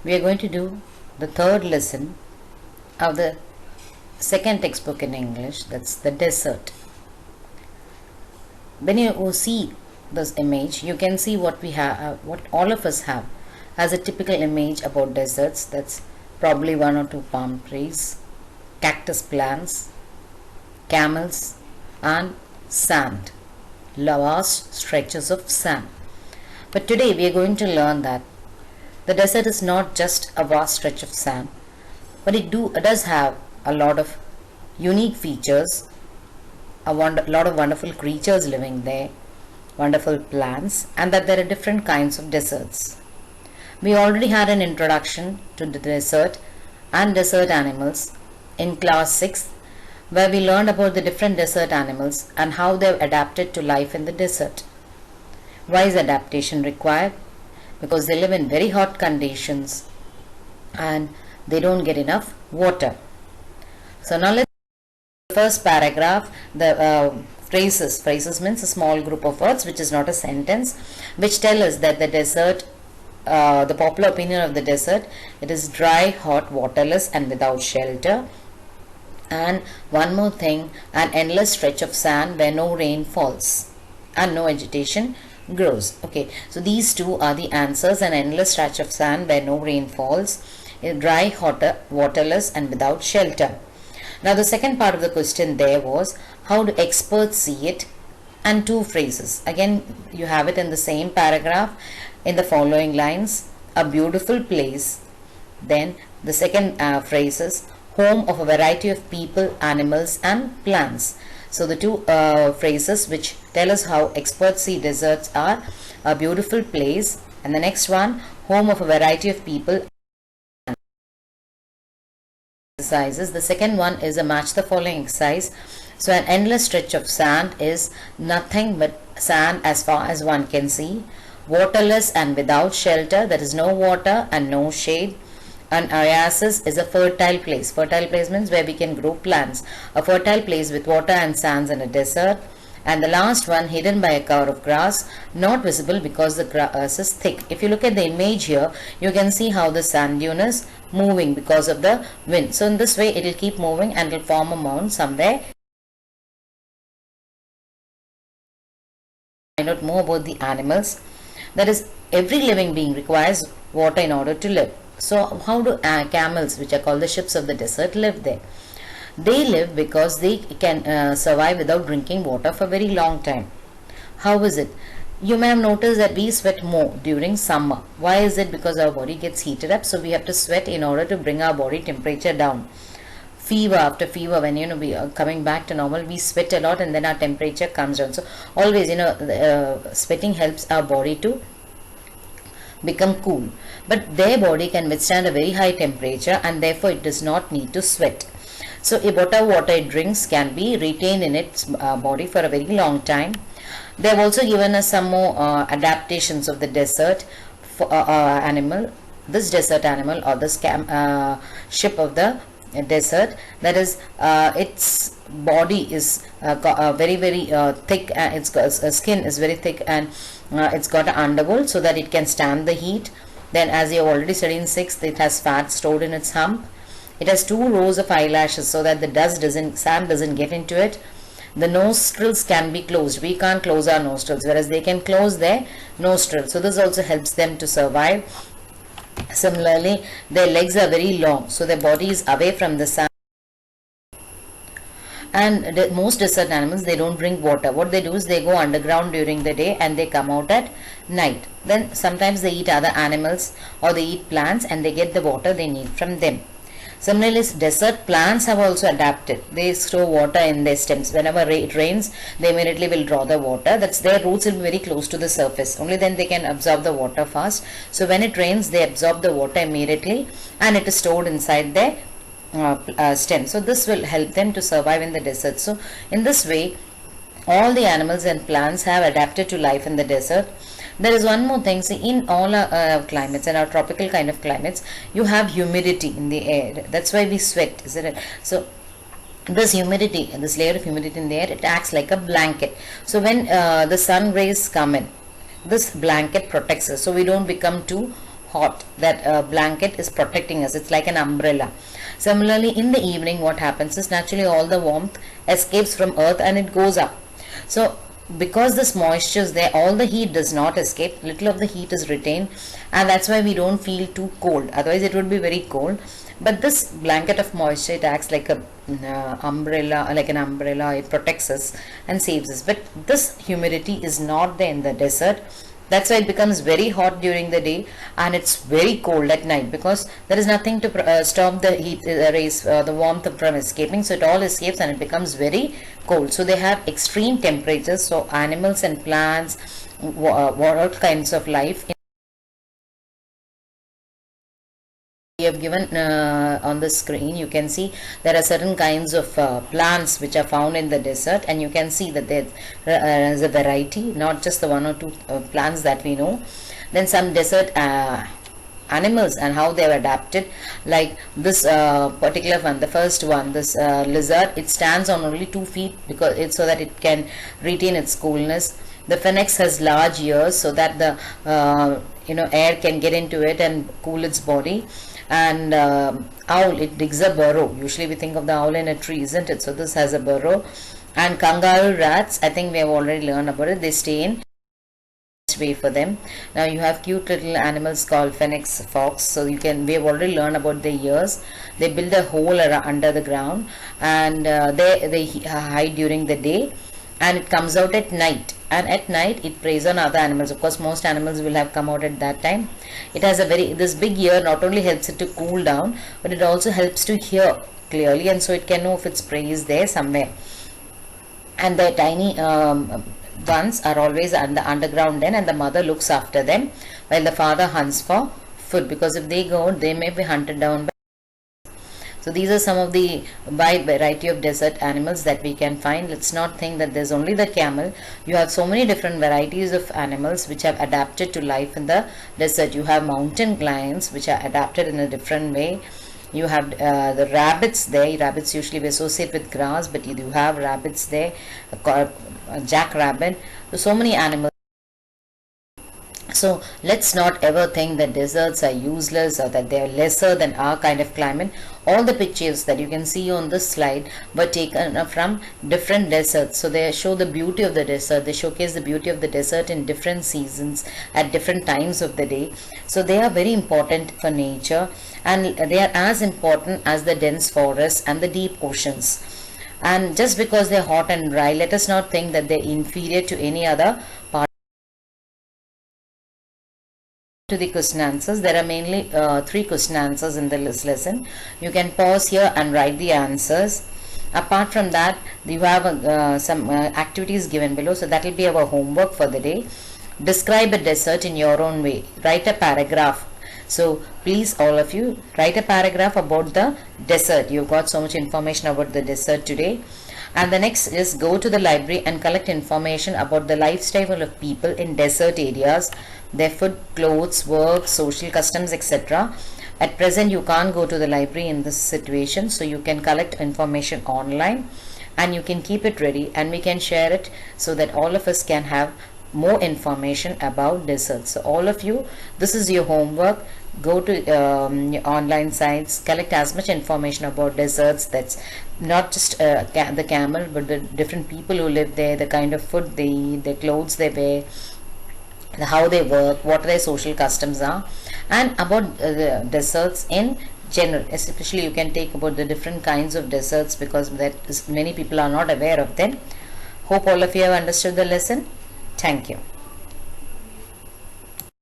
We are going to do the third lesson of the second textbook in English, that's the desert. When you see this image, you can see what we have, what all of us have as a typical image about deserts. That's probably one or two palm trees, cactus plants, camels, and sand, vast stretches of sand. But today we are going to learn that the desert is not just a vast stretch of sand, but it does have a lot of unique features, lot of wonderful creatures living there, wonderful plants, and that there are different kinds of deserts. We already had an introduction to the desert and desert animals in class 6, where we learned about the different desert animals and how they have adapted to life in the desert. Why is adaptation required? Because they live in very hot conditions and they don't get enough water. So now let's the first paragraph, the phrases means a small group of words which is not a sentence, which tell us that the desert, the popular opinion of the desert, it is dry, hot, waterless and without shelter. And one more thing, an endless stretch of sand where no rain falls and no vegetation grows. Okay, so these two are the answers: an endless stretch of sand where no rain falls, dry, hot, waterless and without shelter. Now the second part of the question there was, how do experts see it? And two phrases. Again, you have it in the same paragraph in the following lines: a beautiful place. Then the second phrase is home of a variety of people, animals and plants. So the two phrases which tell us how experts see deserts are a beautiful place, and the next one, home of a variety of people. Exercises. The second one is a match the following exercise. So an endless stretch of sand is nothing but sand as far as one can see. Waterless and without shelter, there is no water and no shade. An oasis is a fertile place. Fertile place means where we can grow plants. A fertile place with water and sands in a desert. And the last one, hidden by a cover of grass, not visible because the grass is thick. If you look at the image here, you can see how the sand dune is moving because of the wind. So in this way, it will keep moving and it will form a mound somewhere. Find out more about the animals. That is, every living being requires water in order to live. So how do camels, which are called the ships of the desert, live there? They live because they can survive without drinking water for a very long time. How is it? You may have noticed that we sweat more during summer. Why is it? Because our body gets heated up, so we have to sweat in order to bring our body temperature down. Fever after fever, when we are coming back to normal, we sweat a lot and then our temperature comes down. So always sweating helps our body to become cool, but their body can withstand a very high temperature and therefore it does not need to sweat. So whatever water it drinks can be retained in its body for a very long time. They have also given us some more adaptations of the desert for, animal. This desert animal, or this ship of the desert, that is, its body is very thick, and its skin is very thick, and it's got an underwool so that it can stand the heat. Then, as you have already studied in 6th, it has fat stored in its hump. It has 2 rows of eyelashes so that the sand doesn't get into it. The nostrils can be closed. We can't close our nostrils, whereas they can close their nostrils. So this also helps them to survive. Similarly, their legs are very long, so their body is away from the sand. And most desert animals, they don't drink water. What they do is they go underground during the day and they come out at night. Then sometimes they eat other animals or they eat plants and they get the water they need from them. Similarly, desert plants have also adapted. They store water in their stems. Whenever it rains, they immediately will draw the water. That's, their roots will be very close to the surface. Only then they can absorb the water fast. So when it rains, they absorb the water immediately and it is stored inside their stem. So this will help them to survive in the desert. So in this way, all the animals and plants have adapted to life in the desert. There is one more thing. See, in all our climates, in our tropical kind of climates, you have humidity in the air. That's why we sweat, isn't it? So this humidity, this layer of humidity in the air, it acts like a blanket. So when the sun rays come in, this blanket protects us, so we don't become too hot. That blanket is protecting us. It's like an umbrella. Similarly, in the evening, what happens is naturally all the warmth escapes from earth and it goes up. So because this moisture is there, all the heat does not escape, little of the heat is retained, and that's why we don't feel too cold. Otherwise it would be very cold. But this blanket of moisture, it acts like a umbrella, like an umbrella. It protects us and saves us. But this humidity is not there in the desert. That's why it becomes very hot during the day and it's very cold at night, because there is nothing to stop the heat rays, the warmth from escaping. So it all escapes and it becomes very cold. So they have extreme temperatures. So animals and plants, all kinds of life. We have given on the screen, you can see there are certain kinds of plants which are found in the desert, and you can see that there is a variety, not just the one or two plants that we know. Then some desert animals and how they have adapted, like this particular one, the first one, this lizard, it stands on only 2 feet because it's so that it can retain its coolness. The phoenix has large ears so that the air can get into it and cool its body. And owl, it digs a burrow. Usually we think of the owl in a tree, isn't it? So this has a burrow. And kangaroo rats, I think we have already learned about it. They stay in way for them. Now you have cute little animals called phoenix fox. So we have already learned about their ears. They build a hole under the ground, and they hide during the day, and it comes out at night. And at night it preys on other animals. Of course most animals will have come out at that time. It has this big ear not only helps it to cool down, but it also helps to hear clearly, and so it can know if its prey is there somewhere. And the tiny ones are always on the underground den, and the mother looks after them while the father hunts for food, because if they go out, they may be hunted down by. So these are some of the wide variety of desert animals that we can find. Let's not think that there's only the camel. You have so many different varieties of animals which have adapted to life in the desert. You have mountain lions which are adapted in a different way. You have the rabbits there. Rabbits usually we associate with grass, but you do have rabbits there, a jackrabbit. So many animals. So let's not ever think that deserts are useless or that they are lesser than our kind of climate. All the pictures that you can see on this slide were taken from different deserts. So they show the beauty of the desert. They showcase the beauty of the desert in different seasons at different times of the day. So they are very important for nature, and they are as important as the dense forests and the deep oceans. And just because they are hot and dry, let us not think that they are inferior to any other part. To the question answers, there are mainly 3 question answers in this lesson. You can pause here and write the answers. Apart from that, you have some activities given below, so that will be our homework for the day. Describe a desert in your own way. Write a paragraph. So please, all of you, write a paragraph about the desert. You've got so much information about the desert today. And the next is go to the library and collect information about the lifestyle of people in desert areas, their food, clothes, work, social customs, etc. At present you can't go to the library in this situation, so you can collect information online and you can keep it ready, and we can share it so that all of us can have more information about deserts. So all of you, this is your homework. Go to online sites, collect as much information about deserts. That's not just the camel, but the different people who live there, the kind of food they eat, the clothes they wear, how they work, what their social customs are, and about the deserts in general. Especially you can take about the different kinds of deserts, because many people are not aware of them. Hope all of you have understood the lesson. Thank you.